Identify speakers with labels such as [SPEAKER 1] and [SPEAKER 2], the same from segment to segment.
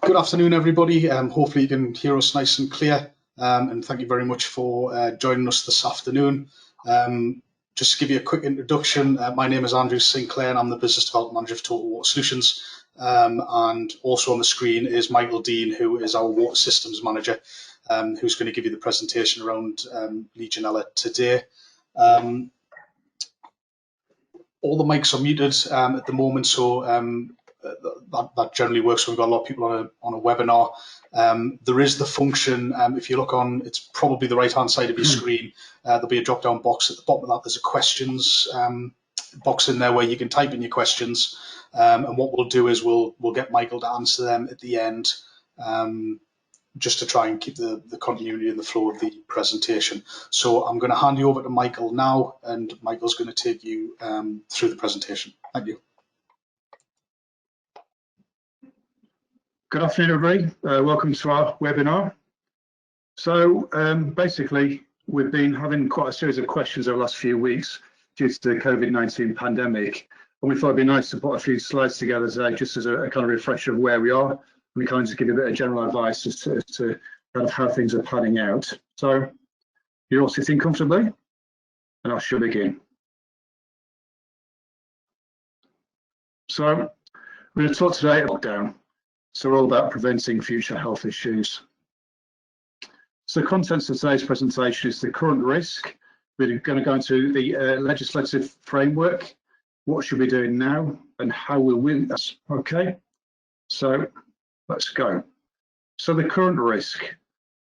[SPEAKER 1] Good afternoon, everybody. Hopefully you can hear us nice and clear. And thank you very much for joining us this afternoon. Just to give you a quick introduction, my name is Andrew Sinclair and I'm the Business Development Manager of Total Water Solutions. And also on the screen is Michael Dean, who is our Water Systems Manager, who's going to give you the presentation around Legionella today. All the mics are muted at the moment, so that generally works when we've got a lot of people on a webinar. There is the function, if you look on, it's probably the right-hand side of your screen, there'll be a drop-down box at the bottom of that. There's a questions box in there where you can type in your questions, and what we'll do is we'll get Michael to answer them at the end, just to try and keep the continuity and the flow of the presentation. So I'm going to hand you over to Michael now, and Michael's going to take you through the presentation. Thank you.
[SPEAKER 2] Good afternoon, everybody. Welcome to our webinar. So basically, we've been having quite a series of questions over the last few weeks due to the COVID-19 pandemic. And we thought it'd be nice to put a few slides together today just as a kind of refresher of where we are. We kind of just give you a bit of general advice as to kind of how things are panning out. So you're all sitting comfortably, and I shall begin. So we're going to talk today about lockdown. So we're all about preventing future health issues. So the contents of today's presentation is the current risk. We're going to go into the legislative framework. What should we be doing now, and how will we? Okay. So let's go. So the current risk,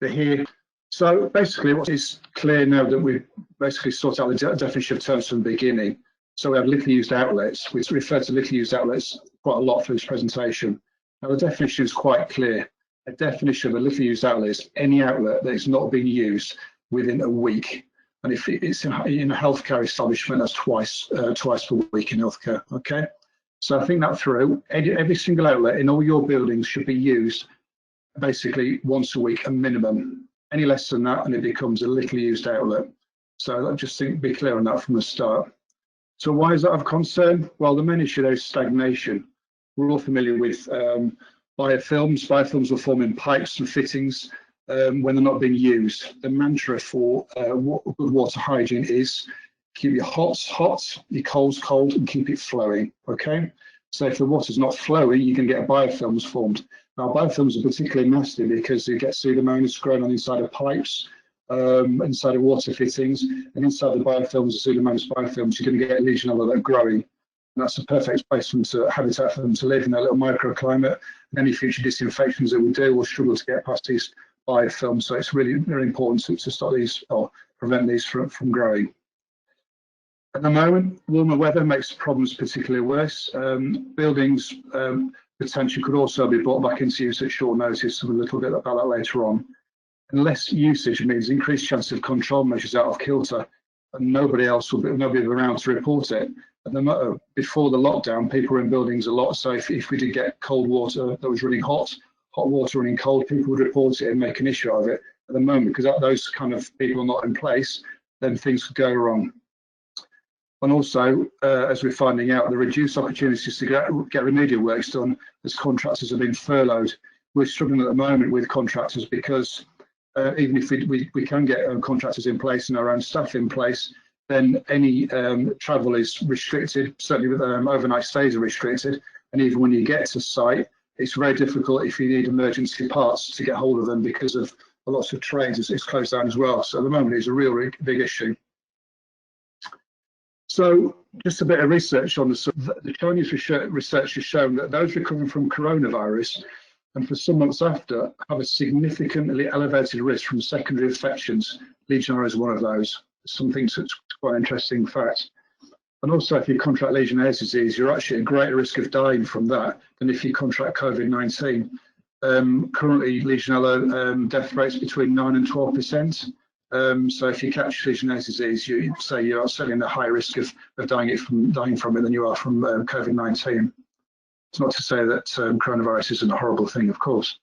[SPEAKER 2] here. So basically what is clear now that we've basically sorted out the definition of terms from the beginning. So we have little used outlets. We refer to little used outlets quite a lot through this presentation. Now the definition is quite clear. A definition of a little used outlet is any outlet that is not being used within a week. And if it's in a healthcare establishment, that's twice per week in healthcare, okay? So I think that through, every single outlet in all your buildings should be used basically once a week, a minimum. Any less than that, and it becomes a little used outlet. So I'll just be clear on that from the start. So why is that of concern? Well, the main issue there is stagnation. We're all familiar with biofilms. Biofilms will form in pipes and fittings when they're not being used. The mantra for good water hygiene is keep your hots hot, your colds cold, and keep it flowing, okay? So if the water's not flowing, you can get biofilms formed. Now, biofilms are particularly nasty because you get Pseudomonas growing on the inside of pipes, inside of water fittings, and inside the biofilms, the Pseudomonas biofilms, you're going to get Legionella that are growing. And that's a perfect place for them to habitat for them to live in their little microclimate. And any future disinfections that we do will struggle to get past these biofilms. So it's really very important to stop these or prevent these from growing. At the moment, warmer weather makes problems particularly worse. Buildings potentially could also be brought back into use at short notice. So a little bit about that later on. And less usage means increased chance of control measures out of kilter, and nobody will be around to report it. Before the lockdown, people were in buildings a lot. So if we did get cold water that was running hot water running cold, people would report it and make an issue of it. At the moment, because those kind of people are not in place, then things could go wrong. And also, as we're finding out, the reduced opportunities to get remedial works done as contractors have been furloughed. We're struggling at the moment with contractors because even if we can get contractors in place and our own staff in place, then any travel is restricted. Certainly with overnight stays are restricted. And even when you get to site, it's very difficult if you need emergency parts to get hold of them because of lots of trades. It's closed down as well. So at the moment, it's a real big issue. So just a bit of research on the Chinese research has shown that those recovering from coronavirus and for some months after have a significantly elevated risk from secondary infections. Legionella is one of those. Something that's quite an interesting fact. And also, if you contract Legionella disease, you're actually at greater risk of dying from that than if you contract COVID-19. Currently, Legionella death rates between 9 and 12%. So if you catch Legionella disease, you're certainly at a high risk of dying from it than you are from COVID-19. It's not to say that coronavirus isn't a horrible thing, of course.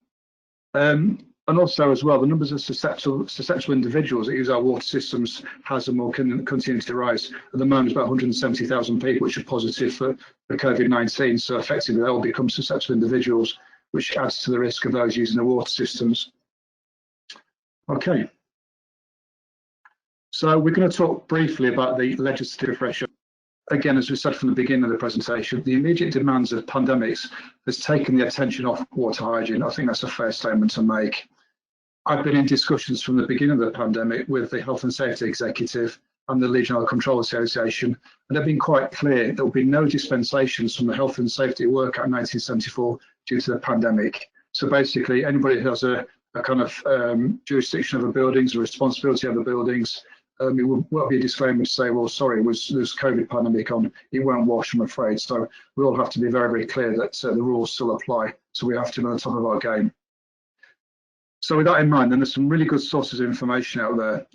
[SPEAKER 2] And also as well, the numbers of susceptible individuals that use our water systems has and will continue to rise. At the moment, it's about 170,000 people which are positive for COVID-19. So effectively, they will become susceptible individuals, which adds to the risk of those using the water systems. Okay, so we're going to talk briefly about the legislative refresher. Again, as we said from the beginning of the presentation, the immediate demands of pandemics has taken the attention off water hygiene. I think that's a fair statement to make. I've been in discussions from the beginning of the pandemic with the Health and Safety Executive and the Legionella Control Association, and they've been quite clear there will be no dispensations from the Health and Safety Work Act 1974 due to the pandemic. So basically, anybody who has a kind of jurisdiction over buildings, or responsibility over buildings, it won't be a disclaimer to say, well, sorry, there's COVID pandemic on, it won't wash, I'm afraid. So we all have to be very, very clear that the rules still apply. So we have to be on the top of our game. So with that in mind, then there's some really good sources of information out there.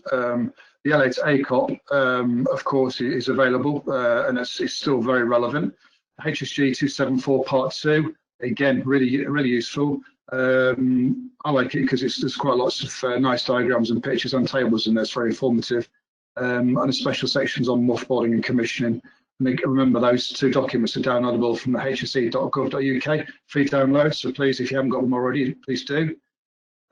[SPEAKER 2] The L8 ACOP, of course, is available, and it's still very relevant. HSG 274 Part 2, again, really useful. I like it because there's quite lots of nice diagrams and pictures and tables in there. It's very informative, and the special sections on mothballing and commissioning. Remember, those two documents are downloadable from the hse.gov.uk, free download. So please, if you haven't got them already, please do.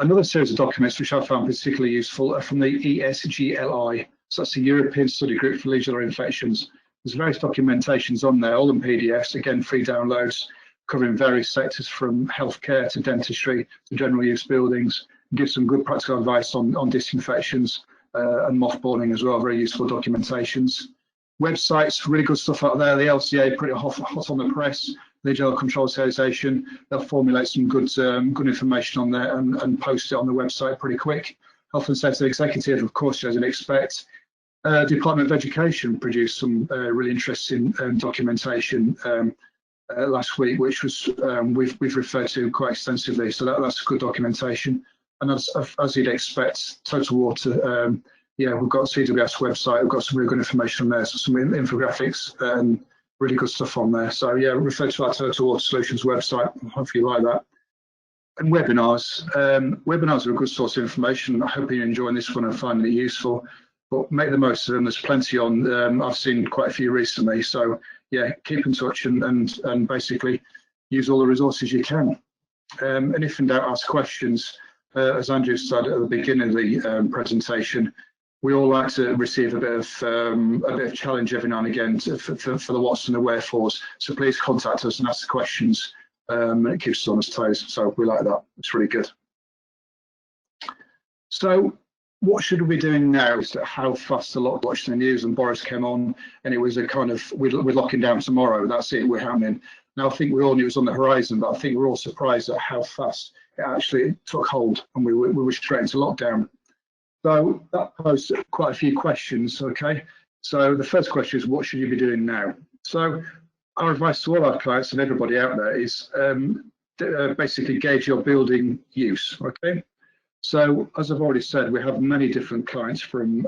[SPEAKER 2] Another series of documents which I found particularly useful are from the ESGLI. So that's the European Study Group for Legionella Infections. There's various documentations on there, all in PDFs, again, free downloads, covering various sectors from healthcare to dentistry to general use buildings, and give some good practical advice on disinfections and mothballing as well, very useful documentations. Websites, really good stuff out there. The LCA, pretty hot on the press. The Legionella Control Association, they'll formulate some good information on there and post it on the website pretty quick. Health and Safety Executive, of course, as you'd expect. Department of Education produced some really interesting documentation last week, which was we've referred to quite extensively. So that's good documentation. And as you'd expect, Total Water, yeah, we've got CWS website. We've got some really good information on there. So some infographics and really good stuff on there. So yeah, refer to our Total Water Solutions website. Hopefully you like that. And webinars. Webinars are a good source of information. I hope you're enjoying this one and finding it useful. But make the most of them. There's plenty on. I've seen quite a few recently. So yeah, keep in touch and basically use all the resources you can. And if in doubt, ask questions. As Andrew said at the beginning of the presentation, we all like to receive a bit of challenge every now and again for the what's and the wherefores. So please contact us and ask the questions. It keeps us on our toes. So we like that. It's really good. So what should we be doing now? Is that how fast a lot watching the news, and Boris came on and it was a kind of, we're locking down tomorrow. That's it, we're happening. Now I think we all knew it was on the horizon, but I think we're all surprised at how fast it actually took hold and we were straight into lockdown. So that posed quite a few questions, okay? So the first question is, what should you be doing now? So our advice to all our clients and everybody out there is basically gauge your building use, okay? So as I've already said, we have many different clients from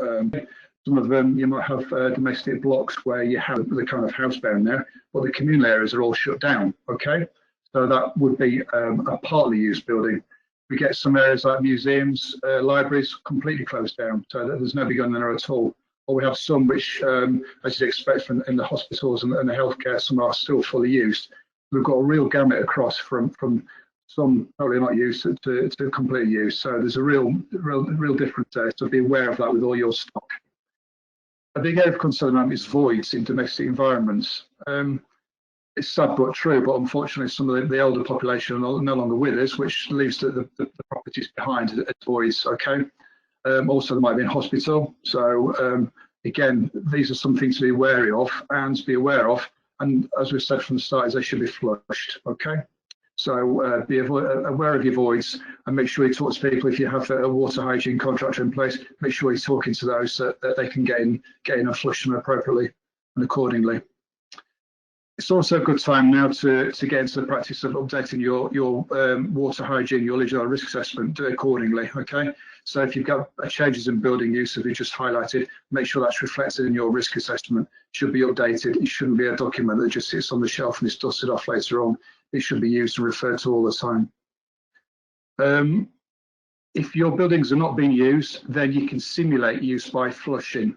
[SPEAKER 2] some of them you might have domestic blocks where you have the kind of housebound there, but the communal areas are all shut down, okay? So that would be a partly used building. We get some areas like museums, libraries completely closed down, so that there's nobody going there at all. Or we have some which, as you'd expect from in the hospitals and the healthcare, some are still fully used. We've got a real gamut across from some totally not used to completely used. So there's a real difference there. So be aware of that with all your stock. A big area of concern is voids in domestic environments. It's sad but true, but unfortunately some of the older population are no longer with us, which leaves the properties behind as voids, okay? Also there might be in hospital. So again, these are some things to be wary of and be aware of. And as we said from the start, is they should be flushed, okay? So be aware of your voids and make sure you talk to people. If you have a water hygiene contractor in place, make sure you're talking to those so that they can get in and flush them appropriately and accordingly. It's also a good time now to get into the practice of updating your water hygiene, your Legionella risk assessment, do it accordingly, okay? So if you've got changes in building use that we just highlighted, make sure that's reflected in your risk assessment. It should be updated. It shouldn't be a document that just sits on the shelf and is dusted off later on. It should be used and referred to all the time. If your buildings are not being used, then you can simulate use by flushing.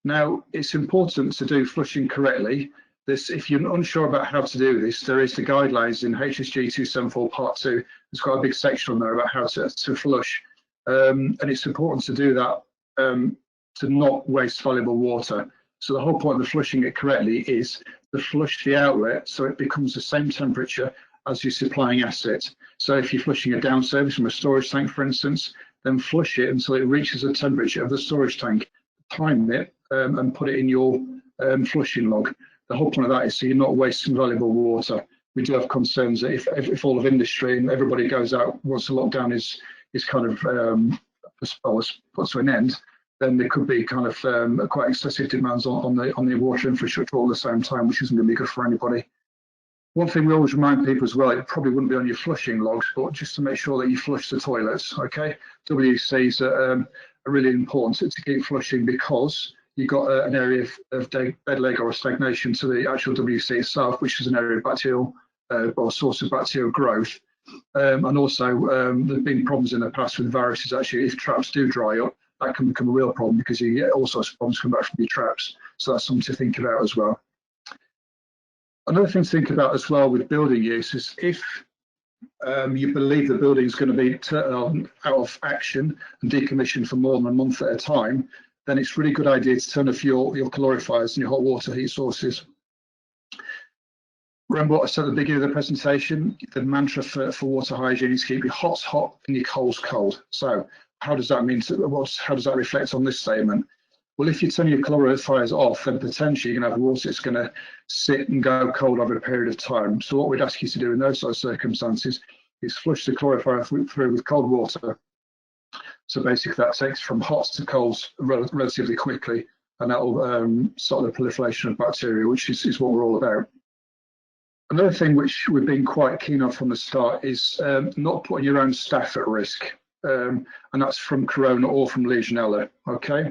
[SPEAKER 2] Now, it's important to do flushing correctly. If you're unsure about how to do this, there is the guidelines in HSG 274 Part 2. There's quite a big section on there about how to flush. And it's important to do that to not waste valuable water. So the whole point of flushing it correctly is to flush the outlet so it becomes the same temperature as your supplying asset. So if you're flushing a down service from a storage tank, for instance, then flush it until it reaches the temperature of the storage tank, time it and put it in your flushing log. The whole point of that is so you're not wasting valuable water. We do have concerns that if all of industry and everybody goes out once the lockdown is kind of put to an end, then there could be kind of quite excessive demands on the water infrastructure all at the same time, which isn't going to be good for anybody. One thing we always remind people as well, it probably wouldn't be on your flushing logs, but just to make sure that you flush the toilets, okay? WCs are really important to keep flushing because you've got an area of bed leg or a stagnation to the actual WC itself, which is an area of bacterial or source of bacterial growth. And also, there have been problems in the past with viruses. Actually, if traps do dry up, that can become a real problem because you get all sorts of problems coming back from your traps. So that's something to think about as well. Another thing to think about as well with building use is if you believe the building is going to be out of action and decommissioned for more than a month at a time, then it's a really good idea to turn off your calorifiers and your hot water heat sources. Remember what I said at the beginning of the presentation, the mantra for water hygiene is keep your hots hot and your colds cold. So how does that mean? How does that reflect on this statement? Well, if you turn your calorifiers off, then potentially you're going to have water that's going to sit and go cold over a period of time. So what we'd ask you to do in those sort of circumstances is flush the calorifier through with cold water. So basically that takes from hots to colds relatively quickly, and that will stop the proliferation of bacteria, which is what we're all about. Another thing which we've been quite keen on from the start is not putting your own staff at risk, and that's from corona or from Legionella, okay?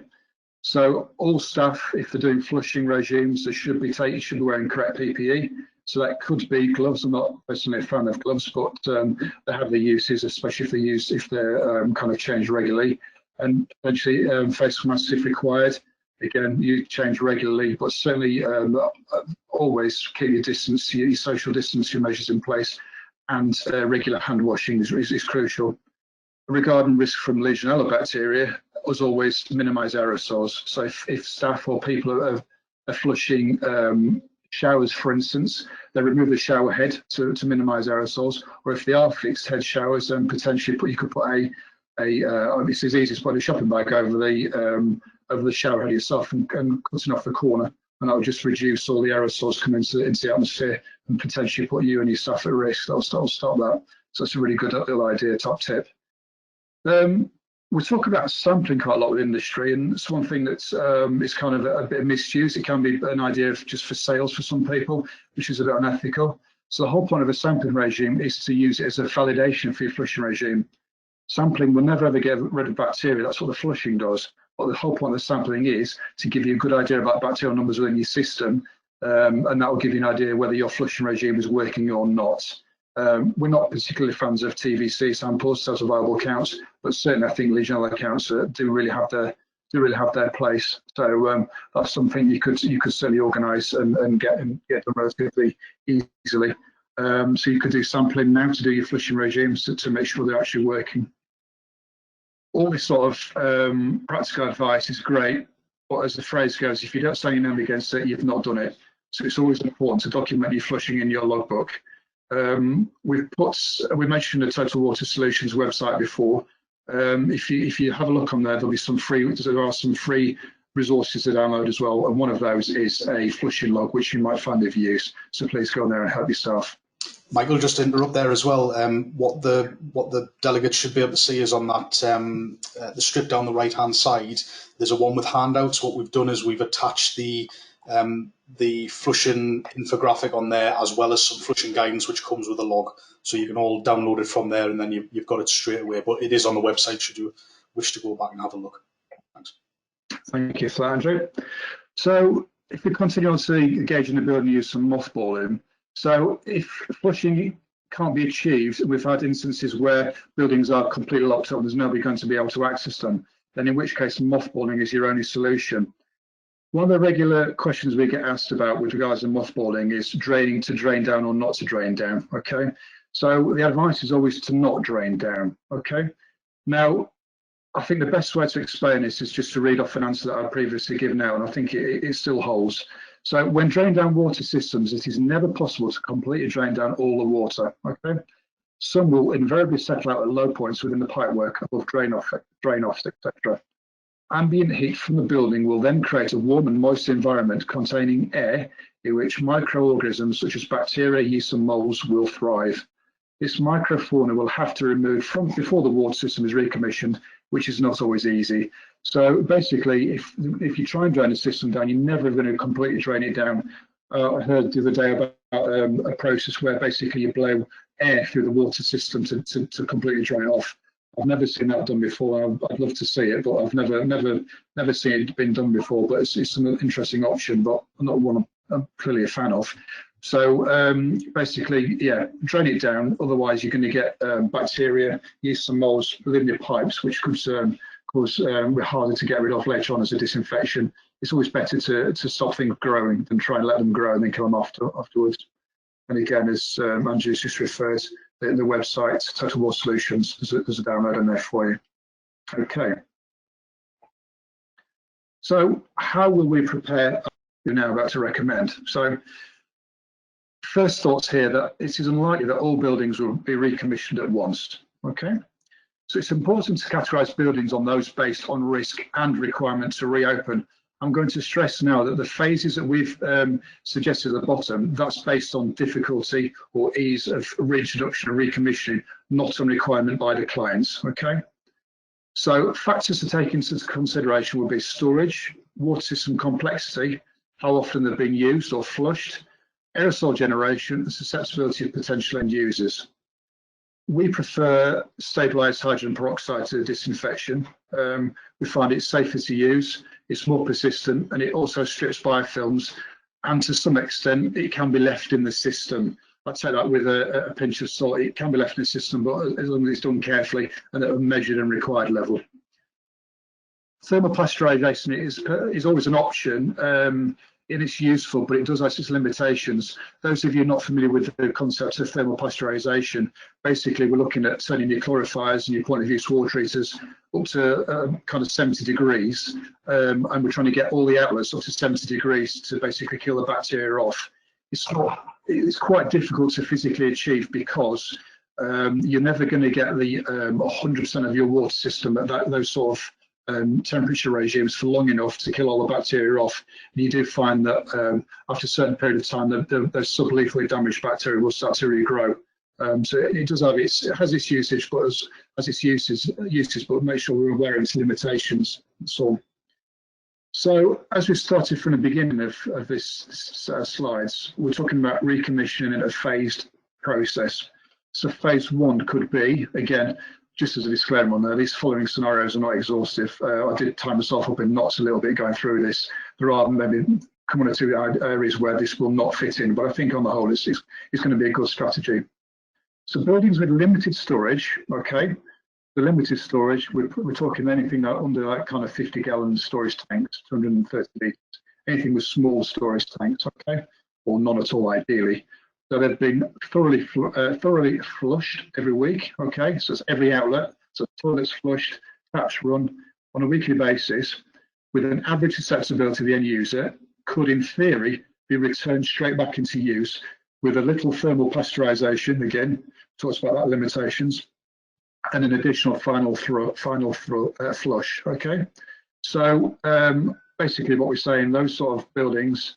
[SPEAKER 2] So all staff, if they're doing flushing regimes, they should be wearing correct PPE. So that could be gloves. I'm not personally a fan of gloves, but they have their uses, especially if they're kind of changed regularly. And eventually face masks if required. Again, you change regularly, but certainly always keep your distance, your social distancing measures in place, and regular hand washing is crucial. Regarding risk from Legionella bacteria, as always, minimise aerosols. So if staff or people are flushing showers, for instance, they remove the shower head to minimise aerosols. Or if they are fixed head showers, then potentially you could put it's as easy as putting a shopping bag over the shower head yourself and cutting off the corner, and that will just reduce all the aerosols coming into the atmosphere and potentially put you and your staff at risk. That'll stop that. So that's a really good little idea, top tip. We talk about sampling quite a lot with industry, and it's one thing that's is kind of a bit misused. It can be an idea of just for sales for some people, which is a bit unethical. So the whole point of a sampling regime is to use it as a validation for your flushing regime. Sampling will never ever get rid of bacteria. That's what the flushing does. But the whole point of the sampling is to give you a good idea about bacterial numbers within your system, and that will give you an idea whether your flushing regime is working or not. We're not particularly fans of TVC samples, total viable counts, but certainly I think Legionella counts do really have their place. So that's something you could certainly organise and get done relatively easily. So you could do sampling now to do your flushing regimes to make sure they're actually working. All this sort of practical advice is great, but as the phrase goes, if you don't stand your name against it, you've not done it. So it's always important to document your flushing in your logbook. We mentioned the Total Water Solutions website before. If you have a look on there, there are some free resources to download as well, and one of those is a flushing log, which you might find of use. So please go on there and help yourself.
[SPEAKER 1] Michael, just to interrupt there as well, what the delegates should be able to see is on that the strip down the right hand side, there's a one with handouts. What we've done is we've attached the flushing infographic on there, as well as some flushing guidance which comes with a log, so you can all download it from there, and then you've got it straight away. But it is on the website should you wish to go back and have a look. Thanks.
[SPEAKER 2] Thank you for that, Andrew. So if we continue on to engaging the building use and mothballing, so if flushing can't be achieved, we've had instances where buildings are completely locked up and there's nobody going to be able to access them, then in which case mothballing is your only solution. One of the regular questions we get asked about with regards to mothballing is draining to drain down or not to drain down, okay? So the advice is always to not drain down, okay? Now, I think the best way to explain this is just to read off an answer that I've previously given out, and I think it still holds. So when drain down water systems, it is never possible to completely drain down all the water, okay? Some will invariably settle out at low points within the pipework above drain-offs, etc. Ambient heat from the building will then create a warm and moist environment containing air in which microorganisms such as bacteria, yeast and molds will thrive. This microfauna will have to remove from before the water system is recommissioned, which is not always easy. So basically, if you try and drain a system down, you're never going to completely drain it down. I heard the other day about a process where basically you blow air through the water system to completely drain it off. I've never seen that done before. I'd love to see it, but I've never seen it been done before. But it's an interesting option, but not one I'm clearly a fan of. So basically, yeah, drain it down. Otherwise, you're going to get bacteria, yeast and molds within your pipes, which could cause harder to get rid of later on as a disinfection. It's always better to stop things growing than try and let them grow and then kill them afterwards. And again, as Andrew's just referred, the website Total Water Solutions, there's a download on there for you. Okay. So how will we prepare? We're now about to recommend. So first thoughts here that it is unlikely that all buildings will be recommissioned at once. Okay. So it's important to categorise buildings on those based on risk and requirement to reopen. I'm going to stress now that the phases that we've suggested at the bottom, that's based on difficulty or ease of reintroduction and recommissioning, not on requirement by the clients, okay? So factors to take into consideration will be storage, water system complexity, how often they're being used or flushed, aerosol generation, and susceptibility of potential end users. We prefer stabilised hydrogen peroxide to disinfection. We find it safer to use, it's more persistent, and it also strips biofilms, and to some extent it can be left in the system. I'd say that with a pinch of salt, it can be left in the system, but as long as it's done carefully and at a measured and required level. Thermopasteurisation is always an option. It is useful, but it does have its limitations. Those of you not familiar with the concept of thermopasteurisation, basically we're looking at turning your clarifiers and your point of use water heaters up to kind of 70 degrees, and we're trying to get all the outlets up to 70 degrees to basically kill the bacteria off. It's quite difficult to physically achieve because you're never going to get the 100% of your water system at those sort of temperature regimes for long enough to kill all the bacteria off. And you do find that after a certain period of time, those sublethally damaged bacteria will start to regrow. So it does have it has its usage, but as its uses, but make sure we're aware of its limitations and so on. So as we started from the beginning of this set of slides, we're talking about recommissioning in a phased process. So phase one could be, again, just as a disclaimer on there, these following scenarios are not exhaustive. I did tie myself up in knots a little bit going through this. There are maybe one or two areas where this will not fit in, but I think on the whole, it's going to be a good strategy. So buildings with limited storage, okay. The limited storage, we're talking anything under like kind of 50 gallon storage tanks, 230 litres, anything with small storage tanks, okay, or none at all ideally. So they've been thoroughly flushed every week, okay, so it's every outlet, so toilets flushed, taps run on a weekly basis with an average susceptibility of the end user, could in theory be returned straight back into use with a little thermal pasteurisation, again, talks about that limitations, and an additional final flush, okay? So basically what we're saying, those sort of buildings,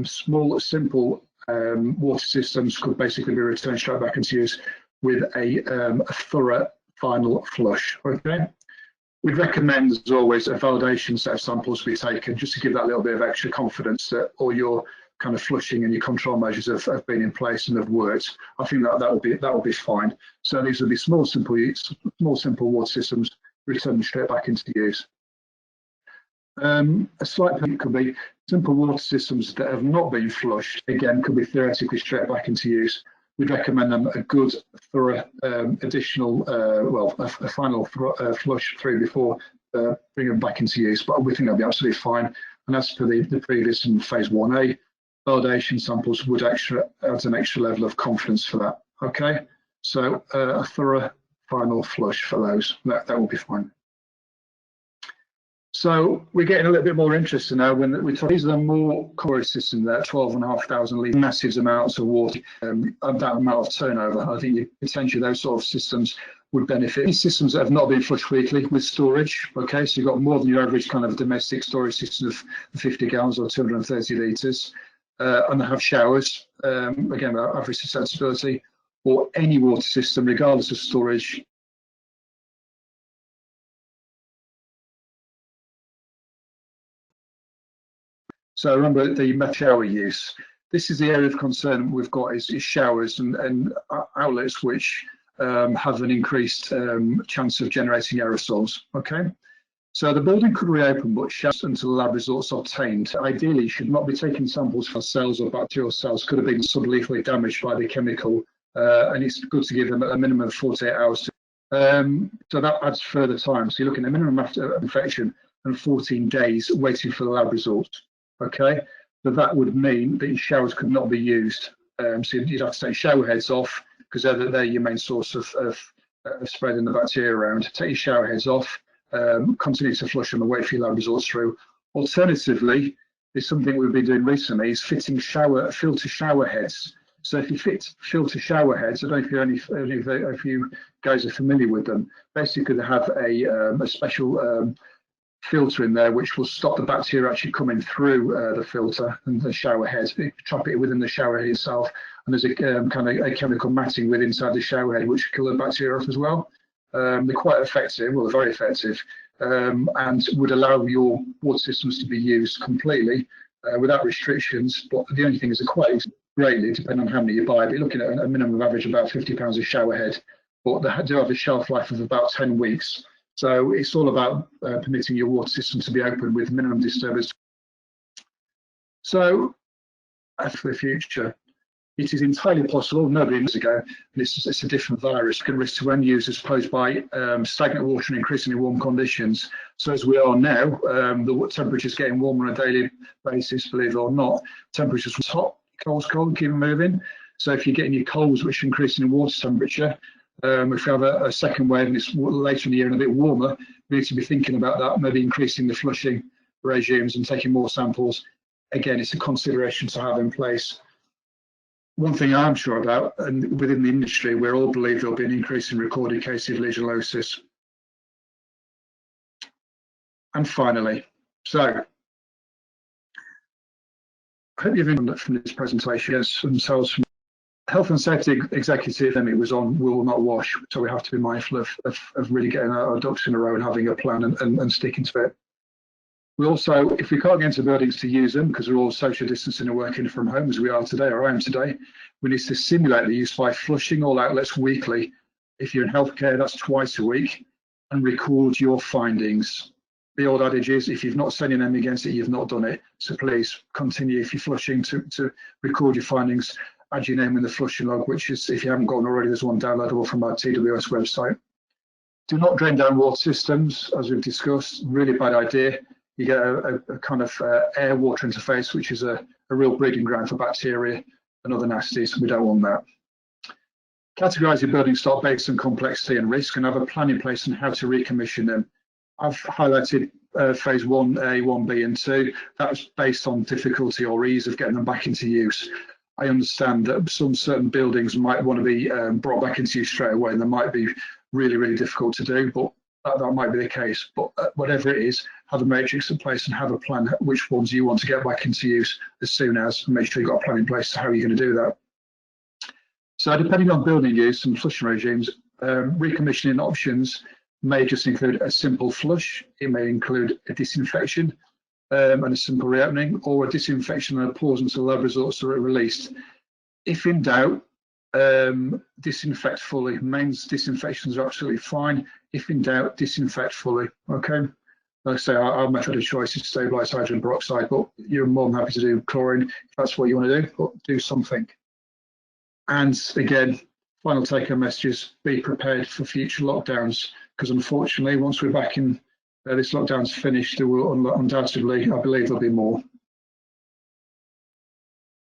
[SPEAKER 2] small, simple water systems could basically be returned straight back into use with a thorough final flush, okay? We'd recommend, as always, a validation set of samples to be taken just to give that little bit of extra confidence that all your kind of flushing and your control measures have been in place and have worked. I think that will be fine. So these will be small simple water systems returned straight back into use. A slight point could be simple water systems that have not been flushed, again, could be theoretically straight back into use. We'd recommend them a good, thorough, additional, a final flush through before bringing them back into use, but we think that'll be absolutely fine. And as per the previous in phase 1A, validation samples would add an extra level of confidence for that. Okay, so a thorough final flush for those, that will be fine. So we're getting a little bit more interested now when we talk. These are the more core systems there, 12,500 litres, massive amounts of water, and that amount of turnover. I think potentially those sort of systems would benefit. These systems that have not been flushed weekly with storage, okay, so you've got more than your average kind of domestic storage system of 50 gallons or 230 litres, and they have showers, again, average susceptibility, or any water system, regardless of storage. So remember the shower use. This is the area of concern we've got is showers and outlets which have an increased chance of generating aerosols. Okay, so the building could reopen, but showers until lab results are obtained. Ideally, should not be taking samples for cells or bacterial cells could have been sublethally damaged by the chemical, and it's good to give them a minimum of 48 hours. So that adds further time. So you're looking at a minimum after infection and 14 days waiting for the lab results. Okay, but that would mean that your showers could not be used. So you'd have to take shower heads off because they're your main source of spreading the bacteria around. Take your shower heads off, continue to flush them and wait for your lab results through. Alternatively, there's something we've been doing recently is fitting filter shower heads. So if you fit filter shower heads, I don't know if you guys are familiar with them. Basically, they have a special filter in there which will stop the bacteria actually coming through the filter and the shower head. You trap it within the shower head itself, and there's a kind of a chemical matting with inside the shower head which will kill the bacteria off as well. They're quite effective, well, they're very effective, and would allow your water systems to be used completely without restrictions. But the only thing is they're quite greatly depending on how many you buy. But you're looking at a minimum average of about £50 a shower head, but they do have a shelf life of about 10 weeks. So it's all about permitting your water system to be open with minimum disturbance. So for the future, it is entirely possible, nobody knows ago, and it's a different virus, can risk to end users posed by stagnant water in increasingly warm conditions. So as we are now, the temperature's getting warmer on a daily basis, believe it or not. Temperature's hot, cold, keep moving. So if you're getting your colds, which are increasing in water temperature, if we have a second wave and it's later in the year and a bit warmer, we need to be thinking about that, maybe increasing the flushing regimes and taking more samples. Again, it's a consideration to have in place. One thing I'm sure about, and within the industry, we all believe there'll be an increase in recorded cases of Legionella. And finally, so I hope you've enjoyed from this presentation. Yes, themselves from Health and Safety Executive, and it was on will not wash, so we have to be mindful of really getting our ducks in a row and having a plan and sticking to it. We also, if we can't get into buildings to use them, because we're all social distancing and working from home as we are today, or I am today, we need to simulate the use by flushing all outlets weekly. If you're in healthcare, that's twice a week, and record your findings. The old adage is, if you've not said your name against it, you've not done it. So please continue, if you're flushing, to record your findings. Add your name in the flushing log, which is, if you haven't gotten already, there's one downloadable from our TWS website. Do not drain down water systems, as we've discussed, really bad idea. You get a kind of air-water interface, which is a real breeding ground for bacteria and other nasties. We don't want that. Categorise your building stock based on complexity and risk and have a plan in place on how to recommission them. I've highlighted phase 1A, 1B and 2. That's based on difficulty or ease of getting them back into use. I understand that some certain buildings might want to be brought back into use straight away, and they might be really, really difficult to do, but that might be the case. But whatever it is, have a matrix in place and have a plan which ones you want to get back into use as soon as, and make sure you've got a plan in place to how you're going to do that. So depending on building use and flushing regimes, recommissioning options may just include a simple flush. It may include a disinfection and a simple reopening, or a disinfection and a pause until lab results are released. If in doubt, disinfect fully. Mains disinfections are absolutely fine. If in doubt, disinfect fully. Okay. Like I say, our method of choice is stabilised hydrogen peroxide, but you're more than happy to do chlorine if that's what you want to do, but do something. And again, final take-home messages, be prepared for future lockdowns, because unfortunately, once we're back in this lockdown's finished, there will undoubtedly, I believe there'll be more.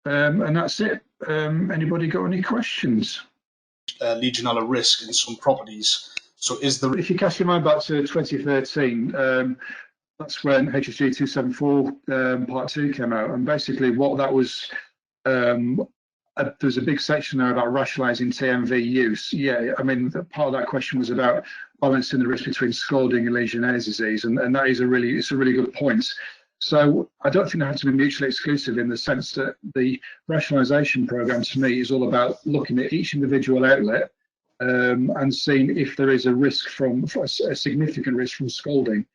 [SPEAKER 2] And that's it. Anybody got any questions?
[SPEAKER 1] Legionella risk in some properties. So is the...
[SPEAKER 2] If you cast your mind back to 2013, that's when HSG 274 Part 2 came out. And basically what that was, there's a big section there about rationalising TMV use. Yeah, I mean, part of that question was about balancing the risk between scalding and Legionella disease. And that is it's a really good point. So I don't think they have to be mutually exclusive in the sense that the rationalisation programme to me is all about looking at each individual outlet and seeing if there is a risk a significant risk from scalding.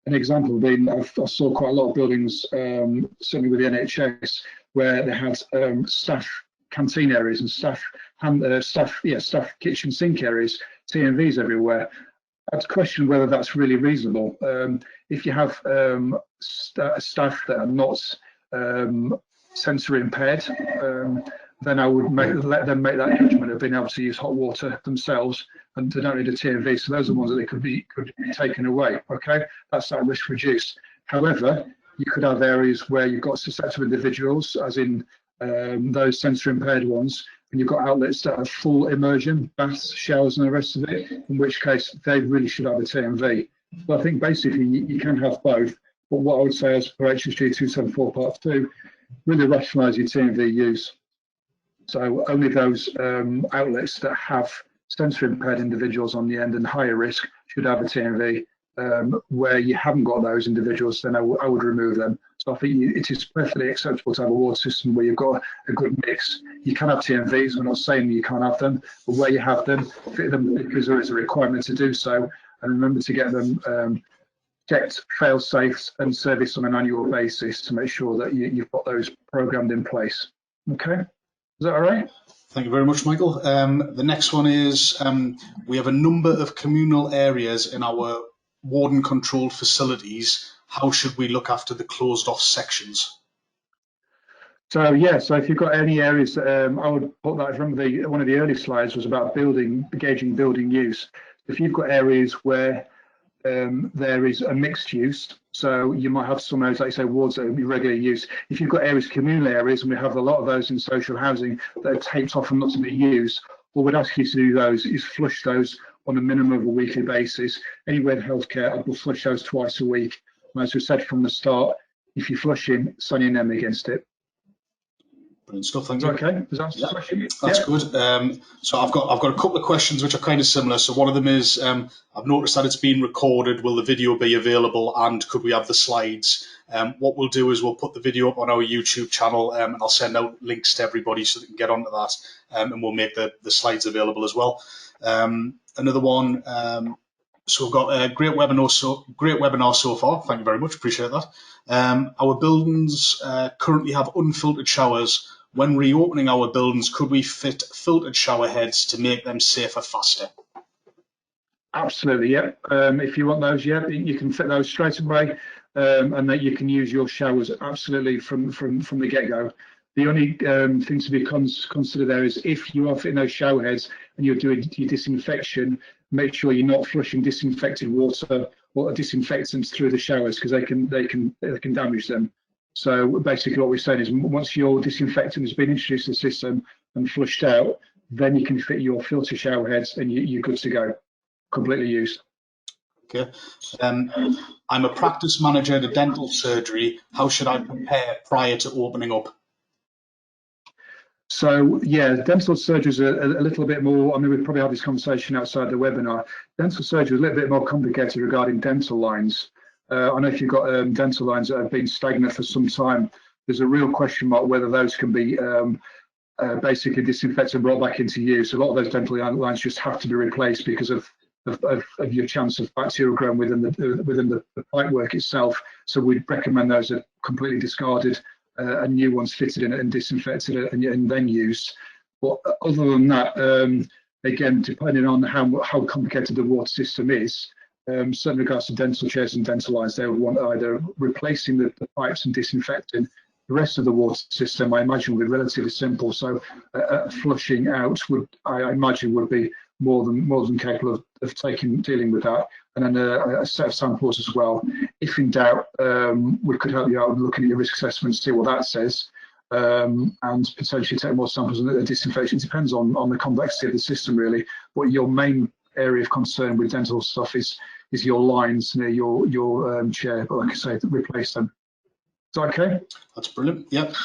[SPEAKER 2] An example being, I saw quite a lot of buildings, certainly with the NHS, where they had staff canteen areas and staff kitchen sink areas, TMVs everywhere. I'd question whether that's really reasonable. If you have staff that are not sensory impaired, then I would let them make that judgment of being able to use hot water themselves, and they don't need a TMV. So those are the ones that they could be taken away. Okay, that's that risk reduced. However, you could have areas where you've got susceptible individuals, as in those sensory impaired ones, and you've got outlets that have full immersion, baths, showers, and the rest of it, in which case they really should have a TMV. So I think basically you can have both, but what I would say as per HSG 274 Part 2, really rationalise your TMV use. So only those outlets that have sensory impaired individuals on the end and higher risk should have a TMV. Where you haven't got those individuals, then I would remove them. So I think it is perfectly acceptable to have a water system where you've got a good mix. You can have TMVs, we're not saying you can't have them, but where you have them, fit them because there is a requirement to do so. And remember to get them checked, fail-safe and serviced on an annual basis to make sure that you've got those programmed in place. Okay, is that all right?
[SPEAKER 1] Thank you very much, Michael. The next one is, we have a number of communal areas in our warden controlled facilities. How should we look after the closed off sections?
[SPEAKER 2] So yeah, so if you've got any areas, I would put that from one of the early slides was about gauging building use. If you've got areas where there is a mixed use, so you might have some areas, like say wards that will be regular use. If you've got areas, communal areas, and we have a lot of those in social housing that are taped off and not to be used, what we'd ask you to do those is flush those on a minimum of a weekly basis. Anywhere in healthcare, I will flush those twice a week. And as we said from the start, if you're flushing, sign your name against it.
[SPEAKER 1] Brilliant stuff, thank you.
[SPEAKER 2] Okay, does that answer the question?
[SPEAKER 1] That's good. So I've got a couple of questions which are kind of similar. So one of them is, I've noticed that it's been recorded. Will the video be available, and could we have the slides? What we'll do is we'll put the video up on our YouTube channel, and I'll send out links to everybody so they can get onto that, and we'll make the slides available as well. Another one. So we've got a great webinar so far. Thank you very much. Appreciate that. Our buildings currently have unfiltered showers. When reopening our buildings, could we fit filtered shower heads to make them safer faster?
[SPEAKER 2] Absolutely, yeah. If you want those, yeah, you can fit those straight away, and that you can use your showers absolutely from the get-go. The only thing to be considered there is if you are fitting those shower heads and you're doing your disinfection, make sure you're not flushing disinfected water or disinfectants through the showers, because they can damage them. So basically what we're saying is once your disinfectant has been introduced to the system and flushed out, then you can fit your filter shower heads and you're good to go, completely used.
[SPEAKER 1] Okay. I'm a practice manager at a dental surgery. How should I prepare prior to opening up?
[SPEAKER 2] So yeah, dental surgery is a little bit more, I mean, we'll probably have this conversation outside the webinar. Dental surgery is a little bit more complicated regarding dental lines. I know if you've got dental lines that have been stagnant for some time, there's a real question mark whether those can be basically disinfected and brought back into use. A lot of those dental lines just have to be replaced because of your chance of bacterial growing within the pipework itself. So we'd recommend those are completely discarded and new ones fitted in and disinfected and then used. But other than that, again, depending on how complicated the water system is, certainly regards to dental chairs and dental lines, they would want either replacing the pipes and disinfecting. The rest of the water system, I imagine, would be relatively simple. So flushing out I imagine would be more than capable of dealing with that. And then a set of samples as well. If in doubt, we could help you out with looking at your risk assessment, see what that says, and potentially take more samples and disinfection. It depends on the complexity of the system, really. But your main area of concern with dental stuff is your lines near your chair. But like I say, replace them. Is that okay?
[SPEAKER 1] That's brilliant. Yep.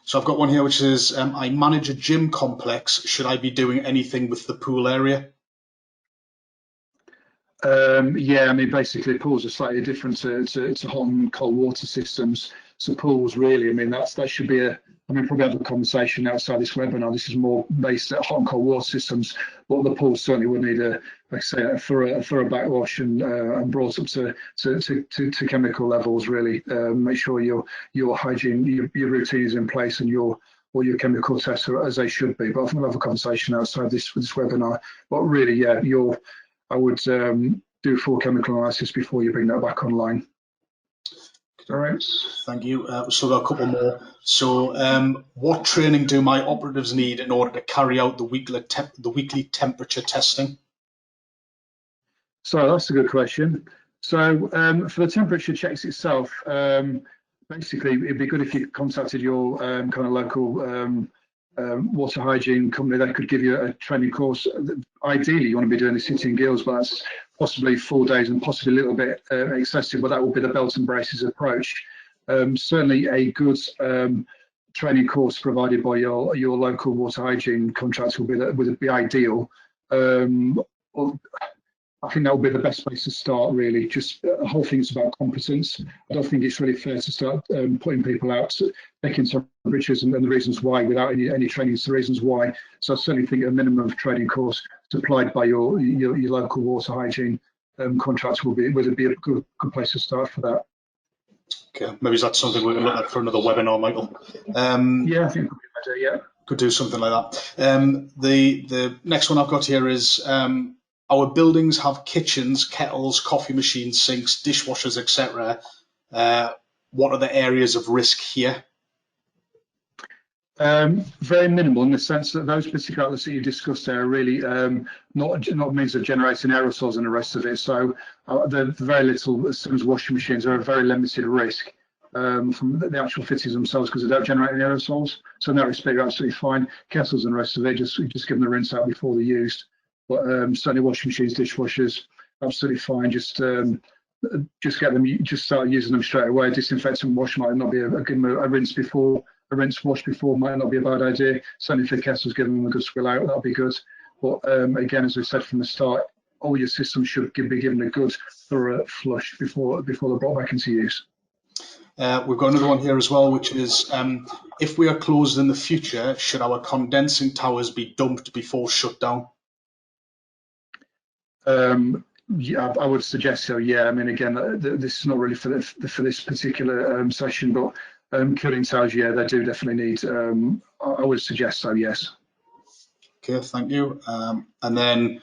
[SPEAKER 1] So I've got one here which is, I manage a gym complex. Should I be doing anything with the pool area?
[SPEAKER 2] Yeah, I mean, basically pools are slightly different to hot and cold water systems. So pools, really, I mean, that should be probably have a conversation outside this webinar. This is more based at hot and cold water systems, but the pool certainly would need like I say, a thorough backwash and brought up to chemical levels, really. Make sure your hygiene, your routine is in place, and all your chemical tests are as they should be. But I think we'll have a conversation outside this webinar. But really, yeah, I would do full chemical analysis before you bring that back online. All right.
[SPEAKER 1] Thank you. So got a couple more. So what training do my operatives need in order to carry out the weekly temperature testing?
[SPEAKER 2] So that's a good question. So for the temperature checks itself, basically it'd be good if you contacted your kind of local water hygiene company that could give you a training course. Ideally, you want to be doing the City and Guilds, but that's possibly 4 days and possibly a little bit excessive, but that will be the belt and braces approach. Certainly a good training course provided by your local water hygiene contractor would be ideal. I think that would be the best place to start, really. Just the whole thing's about competence. I don't think it's really fair to start putting people out, taking temperatures and the reasons why without any training as to the reasons why. So I certainly think a minimum of training course supplied by your local water hygiene contractor would be a good place to start for that.
[SPEAKER 1] Okay, maybe that's something we can look at for another webinar, Michael.
[SPEAKER 2] Yeah, I think that would be better, yeah.
[SPEAKER 1] Could do something like that. The next one I've got here is, our buildings have kitchens, kettles, coffee machines, sinks, dishwashers, etc. What are the areas of risk here?
[SPEAKER 2] Very minimal, in the sense that those particular outlets that you discussed there are really not means of generating aerosols and the rest of it. So the very little, as soon as washing machines are a very limited risk from the actual fittings themselves, because they don't generate any aerosols. So in that respect, you're absolutely fine. Kettles and the rest of it, just give them the rinse out before they're used. But certainly washing machines, dishwashers, absolutely fine. Just get them, just start using them straight away. Disinfect and wash might not be a good move. A rinse, wash before might not be a bad idea. Certainly for kettles, give them a good swill out, that'll be good. But again, as we said from the start, all your systems should be given a good thorough flush before they're brought back into use.
[SPEAKER 1] We've got another one here as well, which is, if we are closed in the future, should our condensing towers be dumped before shutdown?
[SPEAKER 2] Yeah, I would suggest so. Yeah, I mean, again, this is not really for this particular session, but cooling towers, yeah, they do definitely need. I would suggest so. Yes.
[SPEAKER 1] Okay, thank you. And then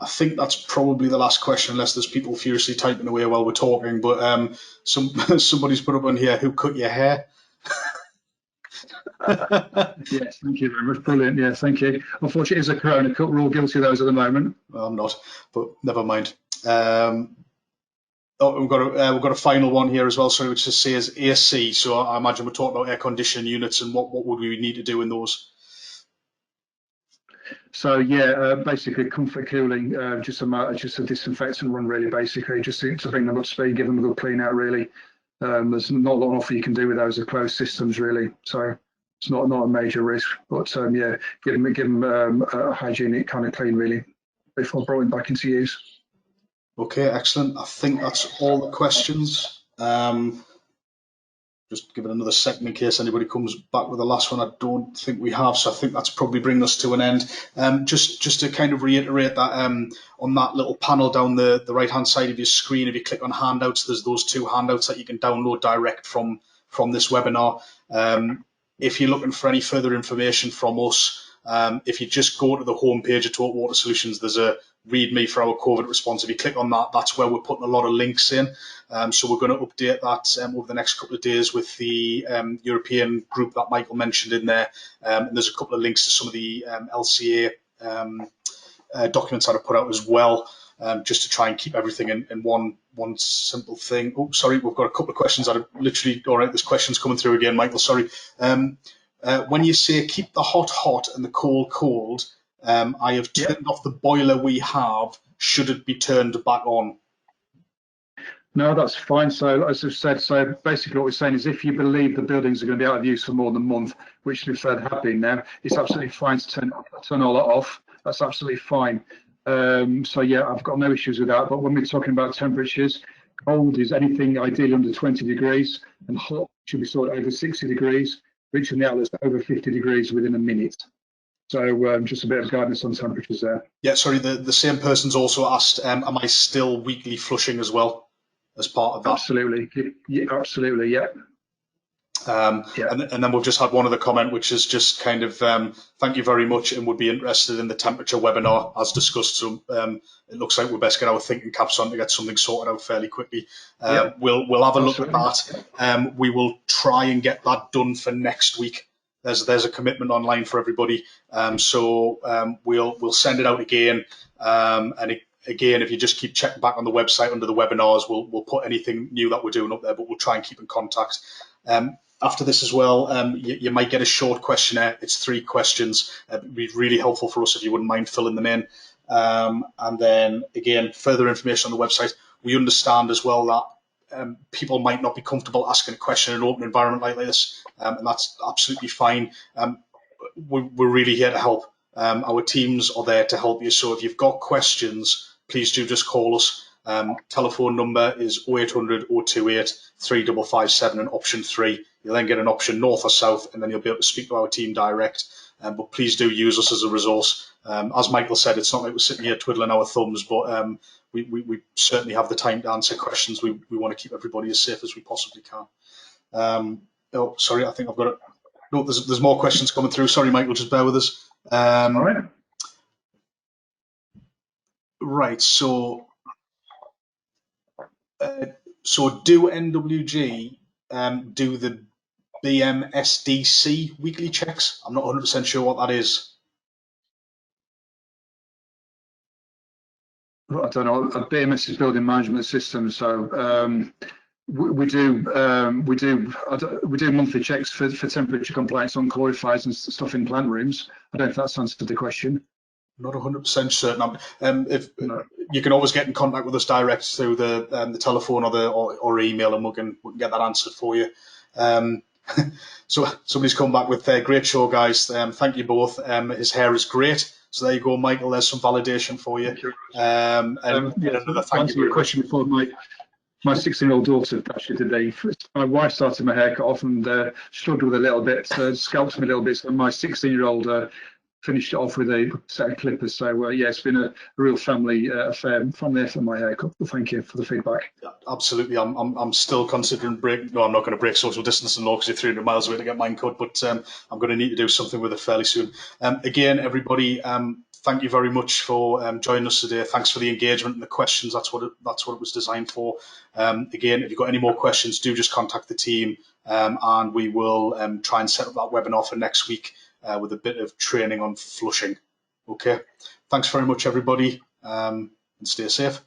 [SPEAKER 1] I think that's probably the last question, unless there's people furiously typing away while we're talking. But somebody's put up on here, who cut your hair?
[SPEAKER 2] Yes, thank you very much. Brilliant. Yeah, thank you. Unfortunately, it's a corona cut. We're all guilty of those at the moment.
[SPEAKER 1] Well, I'm not, but never mind. We've got a final one here as well, sorry, which just says AC. So I imagine we're talking about air conditioning units and what would we need to do in those? So
[SPEAKER 2] yeah, basically comfort cooling, just a disinfectant run, really. Basically, just to bring them up to speed, give them a good clean out. Really, there's not a lot you can do with those closed systems, really. So it's not a major risk, but yeah, give them a hygienic kind of clean, really, before brought back into use.
[SPEAKER 1] Okay, excellent. I think that's all the questions. Just give it another second in case anybody comes back with the last one. I don't think we have, so I think that's probably bringing us to an end. Just to kind of reiterate that on that little panel down the right-hand side of your screen, if you click on handouts, there's those 2 handouts that you can download direct from this webinar. If you're looking for any further information from us, if you just go to the homepage of Total Water Solutions, there's a README for our COVID response. If you click on that, that's where we're putting a lot of links in. So we're going to update that over the next couple of days with the European group that Michael mentioned in there. And there's a couple of links to some of the LCA documents that I put out as well, just to try and keep everything in one simple thing. Oh, sorry, we've got a couple of questions that are literally, all right, there's questions coming through again, Michael, sorry. When you say keep the hot hot and the cold cold, I have turned off the boiler we have. Should it be turned back on?
[SPEAKER 2] No, that's fine. So as I've said, so basically what we're saying is if you believe the buildings are going to be out of use for more than a month, which we've said have been now, it's absolutely fine to turn all that off. That's absolutely fine. So yeah, I've got no issues with that. But when we're talking about temperatures, cold is anything ideally under 20 degrees, and hot should be sort of over 60 degrees, reaching the outlets over 50 degrees within a minute. So just a bit of guidance on temperatures there.
[SPEAKER 1] Yeah, sorry, the same person's also asked, am I still weekly flushing as well as part of that?
[SPEAKER 2] Absolutely, yeah, absolutely, yeah.
[SPEAKER 1] Yeah. And then we've just had one other comment, which is just kind of thank you very much, and would be interested in the temperature webinar as discussed. So it looks like we best get our thinking caps on to get something sorted out fairly quickly. We'll have a look at that. We will try and get that done for next week. There's a commitment online for everybody, so we'll send it out again. Again, if you just keep checking back on the website under the webinars, we'll put anything new that we're doing up there, but we'll try and keep in contact. After this as well, you might get a short questionnaire. It's 3 questions. It'd be really helpful for us if you wouldn't mind filling them in. And then, again, further information on the website. We understand as well that people might not be comfortable asking a question in an open environment like this, and that's absolutely fine. We're really here to help. Our teams are there to help you. So if you've got questions, please do just call us. Telephone number is 0800 028 3557 and option 3. You'll then get an option north or south, and then you'll be able to speak to our team direct. But please do use us as a resource. As Michael said, it's not like we're sitting here twiddling our thumbs, but we certainly have the time to answer questions. We want to keep everybody as safe as we possibly can. Oh, sorry, I think I've got it. No, there's more questions coming through. Sorry, Michael, just bear with us.
[SPEAKER 2] All right.
[SPEAKER 1] Right, so do NWG do the BMSDC weekly checks? I'm not 100% sure what that is.
[SPEAKER 2] I don't know. BMS is building management system, so we do monthly checks for temperature compliance on clarifiers and stuff in plant rooms. I don't know if that's answered the question.
[SPEAKER 1] Not 100% certain. No. You can always get in contact with us direct through the telephone or email, and we can get that answered for you. So somebody's come back with great show, guys. Thank you both. His hair is great. So there you go, Michael. There's some validation for you.
[SPEAKER 2] To answer your question before, my 16-year-old daughter actually today, my wife started my haircut off and struggled with a little bit, scalped me a little bit. So my 16-year-old finished it off with a set of clippers. So yeah, it's been a real family affair from there for my haircut. Well, thank you for the feedback.
[SPEAKER 1] Yeah, absolutely. I'm still considering break. No, I'm not going to break social distancing law because you're 300 miles away to get mine cut, but I'm going to need to do something with it fairly soon. Again, everybody, thank you very much for joining us today. Thanks for the engagement and the questions. That's what it was designed for. Again, if you've got any more questions, do just contact the team, and we will try and set up that webinar for next week with a bit of training on flushing. Okay. Thanks very much, everybody, and stay safe.